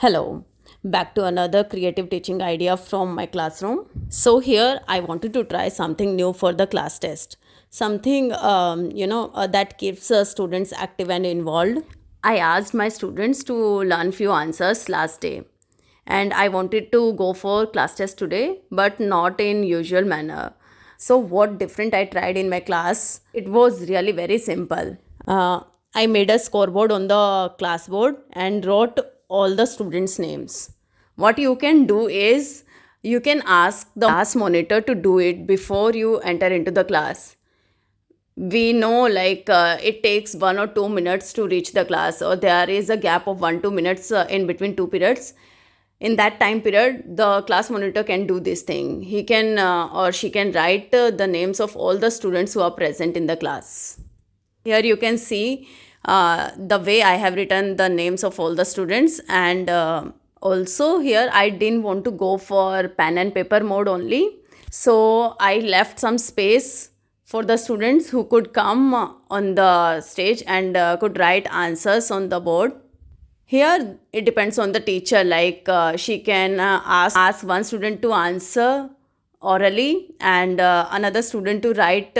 Hello, back to another creative teaching idea from my classroom. So, here I wanted to try something new for the class test, something that keeps students active and involved. I asked my students to learn few answers last day, and I wanted to go for class test today, but not in usual manner. So, what different I tried in my class? It was really very simple. Uh, I made a scoreboard on the classboard and wrote all the students' names. What you can do is you can ask the class monitor to do it before you enter into the class. We know it takes 1 or 2 minutes to reach the class, or there is a gap of 1 2 minutes in between two periods. In that time period, the class monitor can do this thing. He can or she can write the names of all the students who are present in the class. Here you can see the way I have written the names of all the students, and also here I didn't want to go for pen and paper mode only. So I left some space for the students who could come on the stage and could write answers on the board. Here it depends on the teacher, she can ask one student to answer orally and another student to write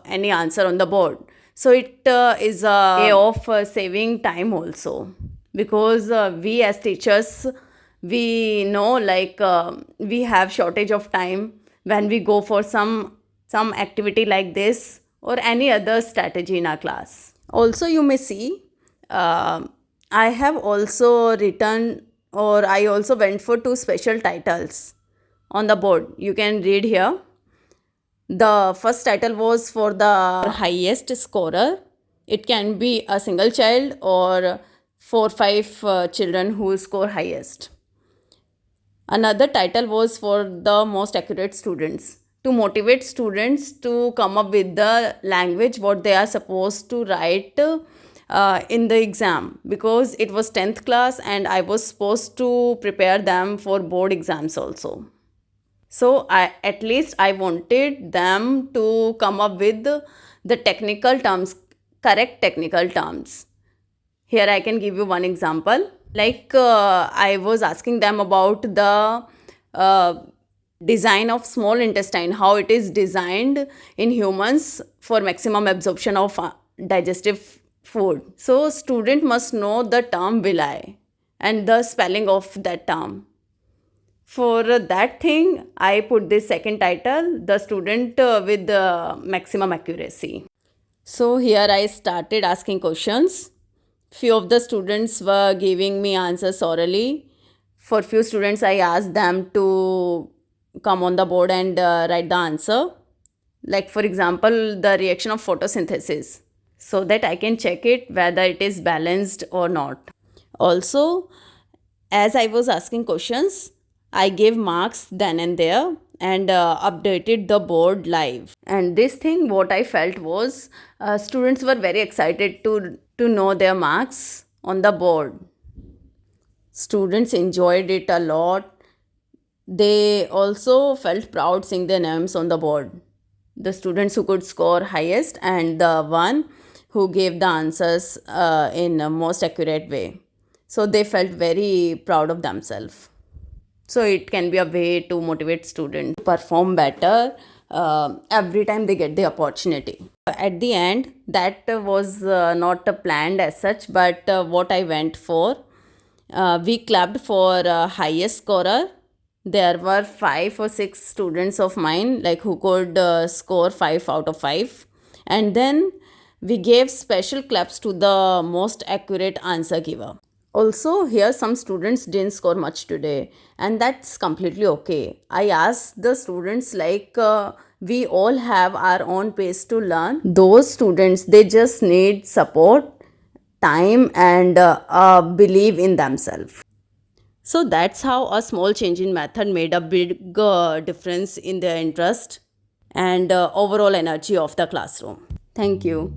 any answer on the board. So it is a way of saving time also, because we as teachers, we know we have shortage of time when we go for some activity like this or any other strategy in our class. Also, you may see I have also written, or I also went for two special titles on the board. You can read here. The first title was for the highest scorer. It can be a single child or 4 5 children who score highest. Another title was for the most accurate students, to motivate students to come up with the language what they are supposed to write in the exam, because it was 10th class and I was supposed to prepare them for board exams also. So at least I wanted them to come up with the technical terms, correct technical terms. Here I can give you one example. I was asking them about the design of small intestine, how it is designed in humans for maximum absorption of digestive food. So student must know the term villi and the spelling of that term. For that thing, I put this second title, the student with the maximum accuracy. So here I started asking questions. Few of the students were giving me answers orally. For few students, I asked them to come on the board and write the answer. Like for example, the reaction of photosynthesis, so that I can check it whether it is balanced or not. Also, as I was asking questions, I gave marks then and there and updated the board live. And this thing, what I felt was students were very excited to know their marks on the board. Students enjoyed it a lot. They also felt proud seeing their names on the board. The students who could score highest and the one who gave the answers in a most accurate way. So they felt very proud of themselves. So it can be a way to motivate students to perform better every time they get the opportunity. At the end, that was not planned as such, but what I went for, we clapped for highest scorer. There were 5 or 6 students of mine who could score 5 out of 5, and then we gave special claps to the most accurate answer giver. Also, here some students didn't score much today, and that's completely okay. I asked the students we all have our own pace to learn. Those students, they just need support, time, and believe in themselves. So that's how a small change in method made a big difference in their interest and overall energy of the classroom. Thank you.